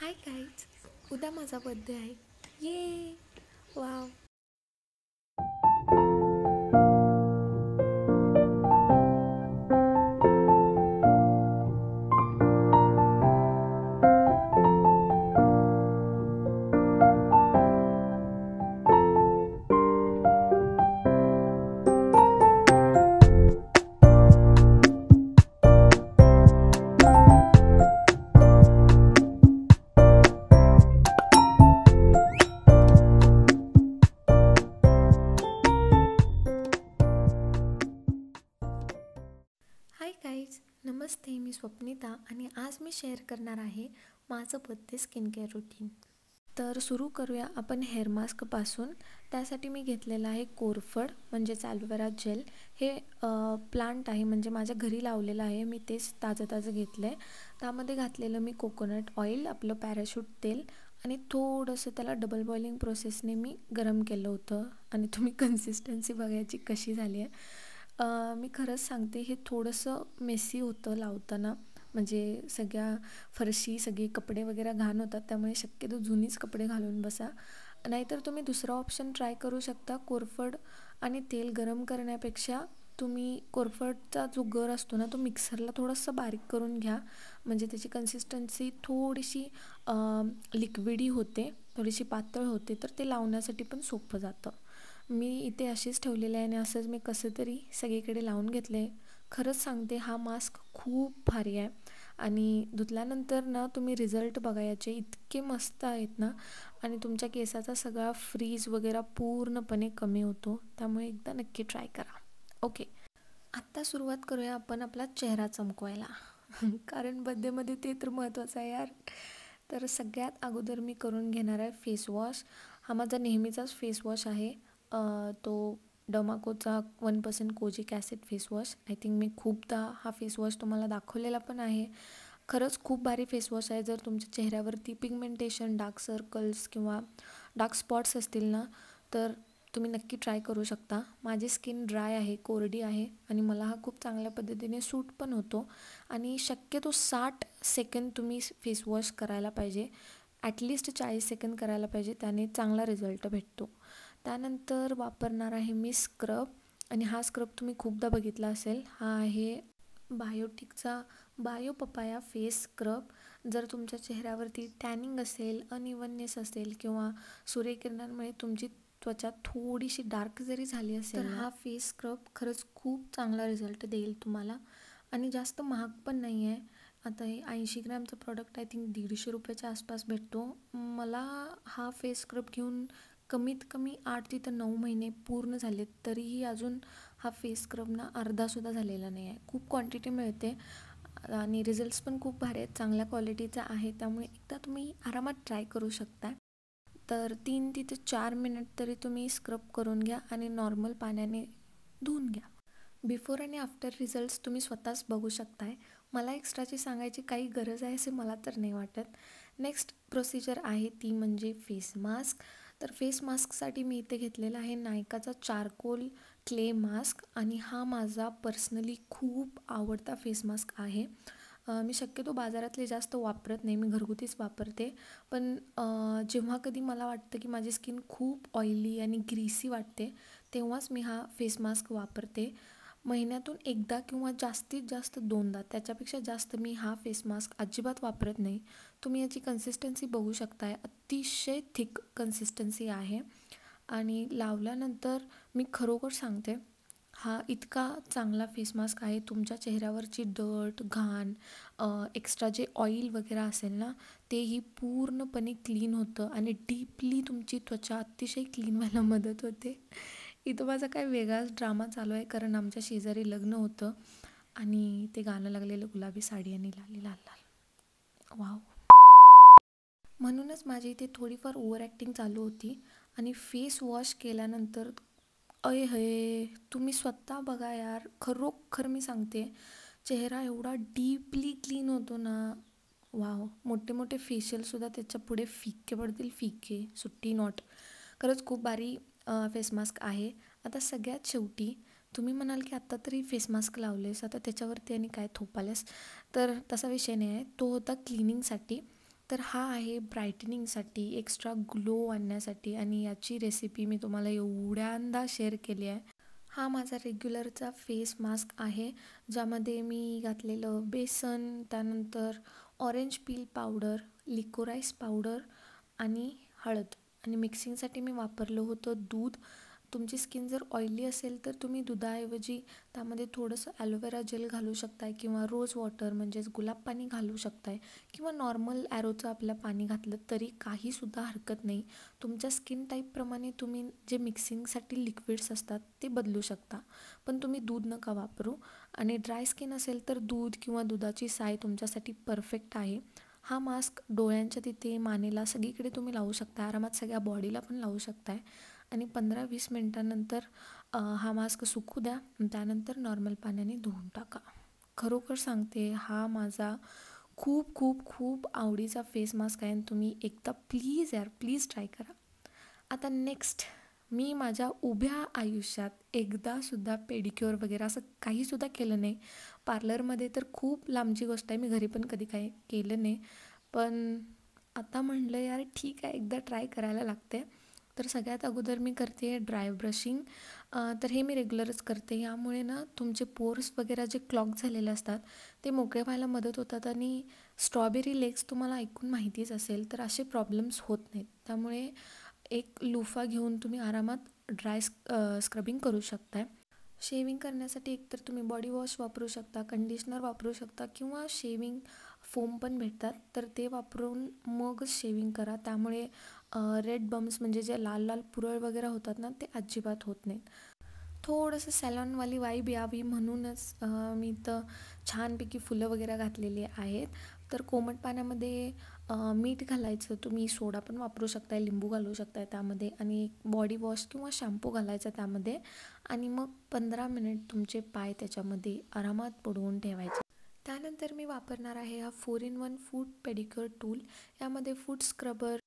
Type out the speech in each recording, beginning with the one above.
Hi guys, उद्या माझा birthday आहे. ये वाव. हाय गाईज, नमस्ते. मी स्वप्निता आणि आज मी शेअर करणार आहे माझं बर्थडे स्किन केअर रुटीन. तर सुरू करूया आपण हेअर मास्कपासून. त्यासाठी मी घेतलेलं आहे कोरफड म्हणजेच ॲलोवेरा जेल. हे प्लांट आहे, म्हणजे माझ्या घरी लावलेलं आहे. मी तेच ताजं घेतलं आहे. त्यामध्ये घातलेलं मी कोकोनट ऑइल, आपलं पॅराशूट तेल आणि थोडंसं त्याला डबल बॉइलिंग प्रोसेसने मी गरम केलं होतं. आणि तुम्ही कन्सिस्टन्सी बघायची कशी झाली आहे. मी खरंच सांगते, हे थोडंसं मेसी होतं लावताना, म्हणजे फरशी सगळे कपडे वगैरे घाण होतात. त्यामुळे शक्यतो जुनीच कपडे घालून बसा. नाहीतर तुम्ही दुसरा ऑप्शन ट्राय करू शकता. कोरफड आणि तेल गरम करण्यापेक्षा तुम्ही कोरफडचा जो गर असतो ना, तो मिक्सरला थोडंसं बारीक करून घ्या. म्हणजे त्याची कन्सिस्टन्सी थोडीशी लिक्विडी होते, थोडीशी पातळ होते, तर ते लावण्यासाठी पण सोपं जातं. मी इथे अशीच ठेवलेली आहे आणि असंच मी कसं तरी सगळीकडे लावून घेतले. खरंच सांगते, हा मास्क खूप भारी आहे आणि धुतल्यानंतर ना तुम्ही रिझल्ट बघायचे इतके मस्त आहेत ना. आणि तुमच्या केसाचा सगळा फ्रीज वगैरे पूर्णपणे कमी होतो. त्यामुळे एकदा नक्की ट्राय करा. ओके, आत्ता सुरुवात करूया आपण आपला चेहरा चमकवायला. कारण बर्थडेमध्ये ते तर महत्त्वाचं आहे यार. तर सगळ्यात अगोदर मी करून घेणार आहे फेस वॉश. हा माझा नेहमीचाच फेस वॉश आहे. तो डमाकोचा 1% kojic acid face wash. I think मी खूपदा हा फेस वॉश तुम्हाला दाखवलेला पण आहे. खरंच खूप भारी फेस वॉश आहे. जर तुमच्या चेहऱ्यावरती पिगमेंटेशन, डार्क सर्कल्स किंवा डार्क स्पॉट्स असतील ना, तर तुम्ही नक्की ट्राय करू शकता. माझी स्किन ड्राय आहे, कोरडी आहे आणि मला हा खूप चांगल्या पद्धतीने सूट पण होतो. आणि शक्यतो 60 सेकंद तुम्ही फेस वॉश करायला पाहिजे. ॲटलिस्ट 40 सेकंद करायला पाहिजे, त्याने चांगला रिझल्ट भेटतो. त्यानंतर वापरणार आहे मी स्क्रब. आणि हा स्क्रब तुम्ही खूपदा बघितला असेल. हा आहे बायोटिकचा बायो पपाया फेस स्क्रब. जर तुमच्या चेहऱ्यावरती टॅनिंग असेल, अनइवननेस असेल किंवा सूर्यकिरणांमुळे तुमची त्वचा थोडीशी डार्क जरी झाली असेल तर हा फेस स्क्रब खरंच खूप चांगला रिझल्ट देईल तुम्हाला. आणि जास्त महाग पण नाही आहे. आता हे 80 ग्रॅमचं प्रॉडक्ट आय थिंक 150 रुपयाच्या आसपास भेटतो. मला हा फेस स्क्रब घेऊन कमीत कमी 8 ते 9 महिने पूर्ण झालेत, तरीही अजून हा फेस स्क्रब ना अर्धासुद्धा झालेला नाही आहे. खूप क्वांटिटी मिळते आणि रिझल्ट्स पण खूप भारी आहेत, चांगल्या क्वालिटीचा आहे. त्यामुळे एकदा तुम्ही आरामात ट्राय करू शकता. तर 3 ते 4 मिनिट तरी तुम्ही स्क्रब करून घ्या आणि नॉर्मल पाण्याने धुवून घ्या. बिफोर आणि आफ्टर रिझल्ट्स तुम्ही स्वतःच बघू शकताय. मला एक्स्ट्राची सांगायची काही गरज आहे असे मला तर नाही वाटत. नेक्स्ट प्रोसिजर आहे ती म्हणजे फेस मास्क. तर फेस मास्कसाठी मी इथे घेतलेला आहे नायकाचा चारकोल क्ले मास्क आणि हा माझा पर्सनली खूप आवडता फेस मास्क आहे. मी शक्यतो बाजारातले जास्त वापरत नाही, मी घरगुतीच वापरते. पण जेव्हा कधी मला वाटतं की माझी स्किन खूप ऑइली आणि ग्रीसी वाटते, तेव्हाच मी हा फेस मास्क वापरते. महिन्यातून एकदा किंवा जास्तीत जास्त 2दा, त्याच्यापेक्षा जास्त मी हा फेस मास्क अजिबात वापरत नाही. तुम्ही याची कन्सिस्टन्सी बघू शकताय, अतिशय थिक कन्सिस्टन्सी आहे. आणि लावल्यानंतर मी खरोखर सांगते, हा इतका चांगला फेस मास्क आहे. तुमच्या चेहऱ्यावरची डर्ट, घाण, एक्स्ट्रा जे ऑइल वगैरे असेल ना, तेही पूर्णपणे क्लीन होतं आणि डीपली तुमची त्वचा अतिशय क्लीन व्हायला मदत होते. इथं माझा काय वेगळाच ड्रामा चालू आहे, कारण आमच्या शेजारी लग्न होतं आणि ते गाणं लागलेलं गुलाबी साडी आणि लाली लाल लाल. वाव. म्हणूनच माझी इथे थोडीफार ओव्हर ॲक्टिंग चालू होती. आणि फेस वॉश केल्यानंतर अय हे तुम्ही स्वतः बघा यार, खरोखर मी सांगते, चेहरा एवढा डीपली क्लीन होतो ना. वाव. मोठे मोठे फेशियलसुद्धा त्याच्या पुढे फिक्के पडतील, फिक्के, सुट्टी नॉट. खरंच खूप भारी फेस मास्क आहे. आता सगळ्यात शेवटी तुम्ही म्हणाल की आत्ता तरी फेस मास्क लावलेस, आता त्याच्यावरती आणि काय थोपालेस, तर तसा विषय नाही आहे. तो होता क्लिनिंगसाठी. तर हा आहे ब्राईटनिंगसाठी, एक्स्ट्रा ग्लो आणण्यासाठी आणि याची रेसिपी मी तुम्हाला एवढ्यांदा शेअर केली आहे. हा माझा रेग्युलरचा फेस मास्क आहे, ज्यामध्ये मी घातलेलं बेसन, त्यानंतर orange peel powder, liquorice powder आणि हळद आणि मिक्सिंगसाठी मी वापरलं होतं दूध. तुमची स्किन जर ऑइली असेल तर तुम्ही दुधाऐवजी त्यामध्ये थोडंसं ॲलोवेरा जेल घालू शकताय किंवा रोज वॉटर म्हणजेच गुलाब पाणी घालू शकताय किंवा नॉर्मल ॲरोचं आपलं पाणी घातलं तरी काहीसुद्धा हरकत नाही. तुमच्या स्किन टाईपप्रमाणे तुम्ही जे मिक्सिंगसाठी लिक्विड्स असतात ते बदलू शकता, पण तुम्ही दूध नका वापरू. आणि ड्राय स्किन असेल तर दूध किंवा दुधाची साय तुमच्यासाठी परफेक्ट आहे. हा मास्क डोळ्यांच्या तिथे, मानेला सगळीकडे तुम्ही लावू शकता, आरामात सगळ्या बॉडीला पण लावू शकताय. आणि 15-20 मिनटानंतर हा मास्क सुकू द्या, त्यानंतर नॉर्मल पाण्याने धुवून टाका. खरोखर सांगते, हा माझा खूप खूप खूप आवडीचा फेस मास्क आहे आणि तुम्ही एकदा प्लीज यार प्लीज ट्राय करा. आता नेक्स्ट, मी माझ्या उभ्या आयुष्यात एकदासुद्धा पेडिक्युअर वगैरे असं काहीसुद्धा केलं नाही. पार्लरमध्ये तर खूप लांबची गोष्ट आहे, मी घरी पण कधी काही केलं नाही. पण आता म्हणलं यार ठीक आहे, एकदा ट्राय करायला लागते. तर सगळ्यात अगोदर मी करते ड्राय ब्रशिंग. तर हे मी रेग्युलरच करते. यामुळे ना तुमचे पोर्स वगैरे जे क्लॉग झालेले असतात ते मोकळे व्हायला मदत होतात आणि स्ट्रॉबेरी लेग्स तुम्हाला ऐकून माहितीच असेल, तर असे प्रॉब्लेम्स होत नाहीत. त्यामुळे एक लुफा घेऊन तुम्ही आरामात ड्राय स्क्रबिंग करू शकताय. शेविंग करण्यासाठी एकतर तुम्ही बॉडी वॉश वापरू शकता, कंडिशनर वापरू शकता किंवा शेविंग फोम पण भेटतात, तर ते वापरून मगच शेविंग करा. त्यामुळे रेड बम्स म्हणजे जे लाल लाल पुरळ वगैरे होतात ना, ते अजिबात होत नाहीत. थोडंसं सॅलॉनवाली वाईब यावी म्हणूनच मी तर छानपैकी फुलं वगैरे घातलेली आहेत. तर कोमट पाण्यामध्ये मीठ घालायचं, तुम्ही सोडा पण वापरू शकताय, लिंबू घालू शकताय त्यामध्ये आणि बॉडी वॉश किंवा शॅम्पू घालायचा त्यामध्ये आणि मग 15 मिनिट तुमचे पाय त्याच्यामध्ये आरामात बुडवून ठेवायचे. त्यानंतर मी वापरणार आहे हा 4-in-1 फूट पेडिक्युअर टूल. यामध्ये फूट स्क्रबर,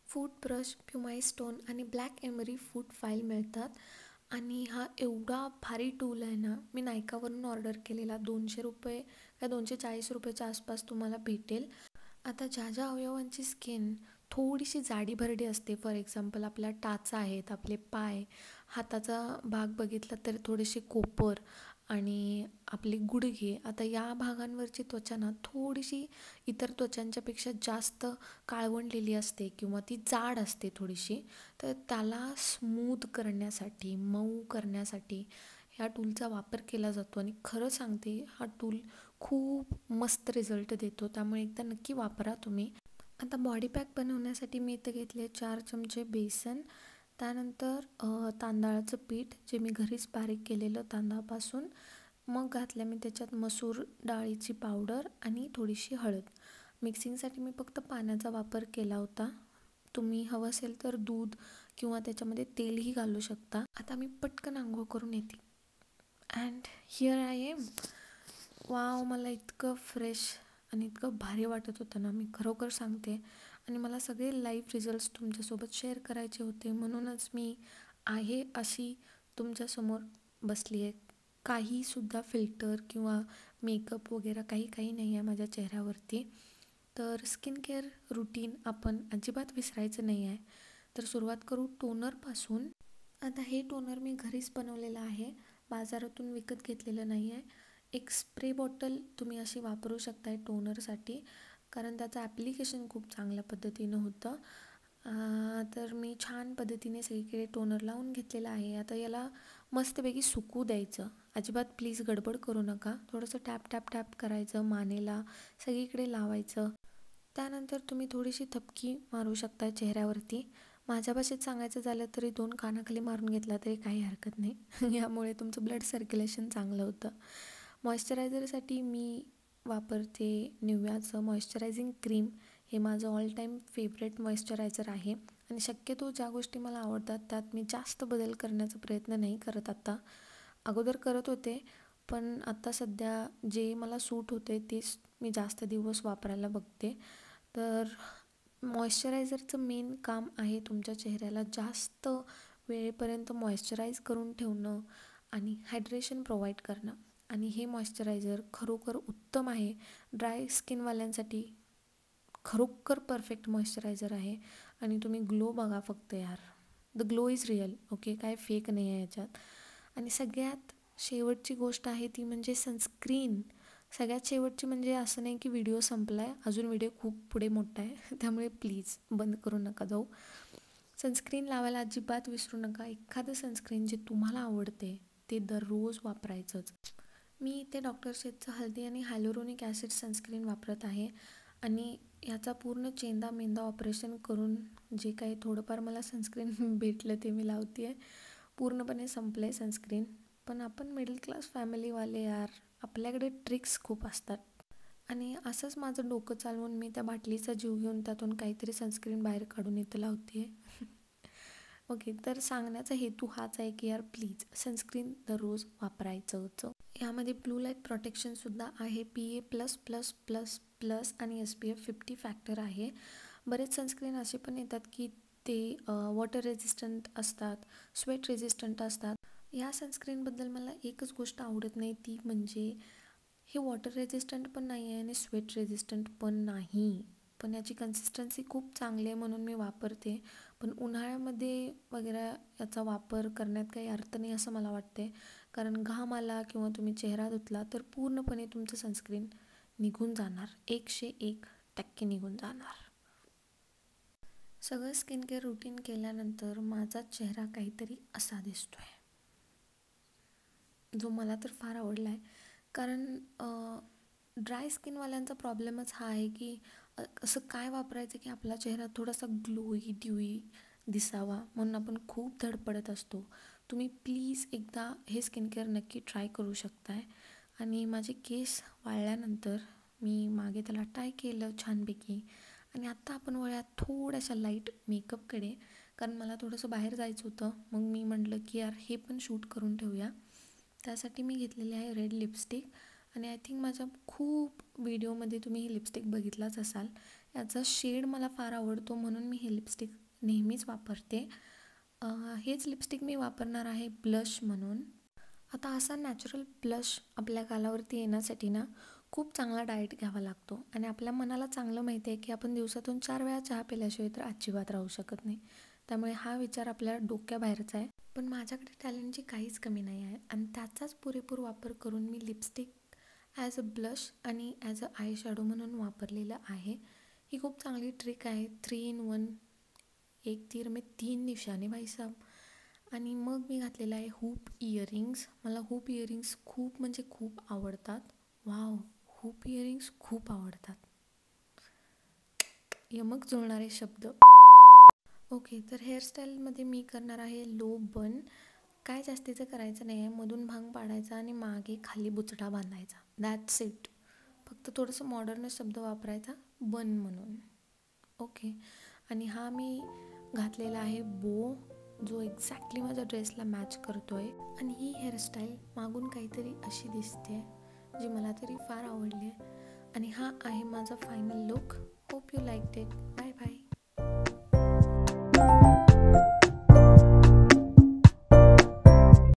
फूट ब्रश, प्युमाई आणि ब्लॅक एमरी फूट फाईल मिळतात. आणि हा एवढा भारी टूल आहे ना, मी नायकावरून ऑर्डर केलेला. ₹200 का ₹240च्या आसपास तुम्हाला भेटेल. आता ज्या ज्या अवयवांची स्किन थोडीशी जाडीभरडी असते, फॉर एक्झाम्पल आपल्या टाचा आहेत, आपले पाय, हाताचा भाग बघितला तर थोडेसे कोपर आणि आपले गुडघे, आता या भागांवरची त्वचा ना थोडीशी इतर त्वचांच्यापेक्षा जास्त काळवंडलेली असते किंवा ती जाड असते थोडीशी. तर त्याला स्मूथ करण्यासाठी, मऊ करण्यासाठी ह्या टूलचा वापर केला जातो आणि खरं सांगते, हा टूल खूप मस्त रिझल्ट देतो. त्यामुळे एकदा नक्की वापरा तुम्ही. आता बॉडी पॅक बनवण्यासाठी मी इथं घेतले 4 चमचे बेसन, त्यानंतर तांदळाचं पीठ जे मी घरीच बारीक केलेलं तांदळापासून, मग घातलं मी त्याच्यात मसूर डाळीची पावडर आणि थोडीशी हळद. मिक्सिंगसाठी मी फक्त पाण्याचा वापर केला होता. तुम्ही हवं असेल तर दूध किंवा त्याच्यामध्ये तेलही घालू शकता. आता मी पटकन आंघोळ करून येते and here I am. Wow, मला इतकं फ्रेश आणि इतकं भारी वाटत होतं ना, मी खरोखर सांगते. आणि मला सगळे लाईव्ह रिझल्ट्स तुमच्यासोबत शेअर करायचे होते, म्हणूनच मी आहे अशी तुमच्यासमोर बसली आहे. काहीसुद्धा फिल्टर किंवा मेकअप वगैरे काही नाही आहे माझ्या चेहऱ्यावरती. तर स्किन केअर रुटीन आपण अजिबात विसरायचं नाही आहे. तर सुरुवात करू टोनरपासून. आता हे टोनर मी घरीच बनवलेलं आहे, बाजारातून विकत घेतलेलं नाही आहे. एक स्प्रे बॉटल तुम्ही अशी वापरू शकताय टोनरसाठी, कारण त्याचं ॲप्लिकेशन खूप चांगल्या पद्धतीनं होतं. तर मी छान पद्धतीने सगळीकडे टोनर लावून घेतलेला आहे. आता याला मस्तपैकी सुकू द्यायचं, अजिबात प्लीज गडबड करू नका. थोडंसं टॅप टॅप टॅप करायचं, मानेला सगळीकडे लावायचं. त्यानंतर तुम्ही थोडीशी थपकी मारू शकता चेहऱ्यावरती. माझ्या भाषेत सांगायचं झालं तरी 2 कानाखाली मारून घेतला तरी काही हरकत नाही. यामुळे तुमचं ब्लड सर्क्युलेशन चांगलं होतं. मॉइश्चरायझरसाठी मी वापरते निव्याचं मॉइश्चरायझिंग क्रीम. हे माझं ऑल टाईम फेवरेट मॉइश्चरायझर आहे आणि शक्यतो ज्या गोष्टी मला आवडतात त्यात मी जास्त बदल करण्याचा प्रयत्न नाही करत आता. अगोदर करत होते, पण आता सध्या जे मला सूट होते तेच मी जास्त दिवस वापरायला बघते. तर मॉइश्चरायझरचं मेन काम आहे तुमच्या चेहऱ्याला जास्त वेळेपर्यंत मॉइश्चराईज करून ठेवणं आणि हायड्रेशन प्रोव्हाइड करणं. आणि हे मॉइश्चरायझर खरोखर उत्तम आहे ड्राय स्किनवाल्यांसाठी. खरोखर परफेक्ट मॉइश्चरायझर आहे आणि तुम्ही ग्लो बघा फक्त यार. The glow is real. Okay, काय फेक नाही आहे याच्यात. आणि सगळ्यात शेवटची गोष्ट आहे ती म्हणजे सनस्क्रीन. सगळ्यात शेवटची म्हणजे असं नाही की व्हिडिओ संपला आहे, अजून व्हिडिओ खूप पुढे मोठा आहे त्यामुळे प्लीज बंद करू नका जाऊ. सनस्क्रीन लावायला अजिबात विसरू नका. एखादं सनस्क्रीन जे तुम्हाला आवडते ते दररोज वापरायचंच. मी इथे डॉक्टर शेथचं हल्दी आणि हायलोरोनिक ॲसिड सनस्क्रीन वापरत आहे आणि याचा पूर्ण चेंदा मेंदा ऑपरेशन करून जे काही थोडंफार मला सनस्क्रीन भेटलं ते मी लावते आहे. पूर्णपणे संपलं आहे सनस्क्रीन. पण आपण मिडल क्लास फॅमिलीवाले यार, आपल्याकडे ट्रिक्स खूप असतात. आणि असंच माझं डोकं चालवून मी त्या बाटलीचा जीव घेऊन त्यातून काहीतरी सनस्क्रीन बाहेर काढून इथं लावते आहे. ओके, तर सांगण्याचा हेतू हाच आहे की यार प्लीज सनस्क्रीन दररोज वापरायचंच. यामध्ये ब्लू लाईट प्रोटेक्शनसुद्धा आहे. PA++++ आणि SPF50 फॅक्टर आहे. बरेच सनस्क्रीन असे पण येतात की ते वॉटर रेझिस्टंट असतात, स्वेट रेझिस्टंट असतात. या सनस्क्रीनबद्दल मला एकच गोष्ट आवडत नाही, ती म्हणजे हे वॉटर रेझिस्टंट पण नाही आहे आणि स्वेट रेझिस्टंट पण नाही. पण याची कन्सिस्टन्सी खूप चांगली आहे म्हणून मी वापरते. पण उन्हाळ्यामध्ये वगैरे याचा वापर करण्यात काही अर्थ नाही असं मला वाटते. कारण घाम आला किंवा तुम्ही चेहरा धुतला तर पूर्णपणे तुमचं सनस्क्रीन निघून जाणार. 101% निघून जाणार. सगळं स्किन केअर रुटीन केल्यानंतर माझा चेहरा काहीतरी असा दिसतो आहे, जो मला तर फार आवडला आहे. कारण ड्राय स्किनवाल्यांचा प्रॉब्लेमच हा आहे की असं काय वापरायचं की आपला चेहरा थोडासा ग्लोई ड्यूई दिसावा म्हणून आपण खूप धडपडत असतो. तुम्ही प्लीज एकदा हे स्किन केअर नक्की ट्राय करू शकताय. आणि माझे केस वाळल्यानंतर मी मागे त्याला टाय केलं छानपैकी आणि आत्ता आपण वळूयात थोड्याशा लाईट मेकअपकडे. कारण मला थोडंसं बाहेर जायचं होतं, मग मी म्हटलं की यार हे पण शूट करून ठेवूया. त्यासाठी मी घेतलेली आहे रेड लिपस्टिक आणि आय थिंक माझ्या खूप व्हिडिओमध्ये तुम्ही ही लिपस्टिक बघितलाच असाल. याचा शेड मला फार आवडतो म्हणून मी हे लिपस्टिक नेहमीच वापरते. हेच लिपस्टिक मी वापरणार आहे ब्लश म्हणून. आता असा नॅचरल ब्लश आपल्या गालावरती येण्यासाठी ना खूप चांगला डाएट घ्यावा लागतो आणि आपल्या मनाला चांगलं माहिती आहे की आपण दिवसातून 4 वेळा चहा पिल्याशिवाय तर अजिबात राहू शकत नाही. त्यामुळे हा विचार आपल्या डोक्याबाहेरचा आहे. पण माझ्याकडे टॅलेंटची काहीच कमी नाही आहे आणि त्याचाच पुरेपूर वापर करून मी लिपस्टिक ॲज अ ब्लश आणि ॲज अ आय शॅडो म्हणून वापरलेलं आहे. ही खूप चांगली ट्रिक आहे. 3 in 1, एक तीर में 3 निशाणे भाई साहब. आणि मग मी घातलेलं आहे हूप इयरिंग्स. मला हूप इयरिंग्स खूप म्हणजे खूप आवडतात. वाव, हूप इयरिंग्स खूप आवडतात. यमक जुळणारे शब्द. ओके, तर हेअरस्टाईलमध्ये मी करणार आहे लो बन. काय जास्तीचं करायचं नाही आहे, मधून भांग पाडायचा आणि मागे खाली बुचडा बांधायचा. That's it. फक्त थोडंसं मॉडर्न शब्द वापरायचा बन म्हणून. ओके, आणि हा मी घातलेला आहे बो, जो एक्झॅक्टली माझ्या ड्रेसला मॅच करतो आहे. आणि ही हेअरस्टाईल मागून काहीतरी अशी दिसते जी मला तरी फार आवडली आहे. आणि हा आहे माझा final look. Hope you liked it. Bye.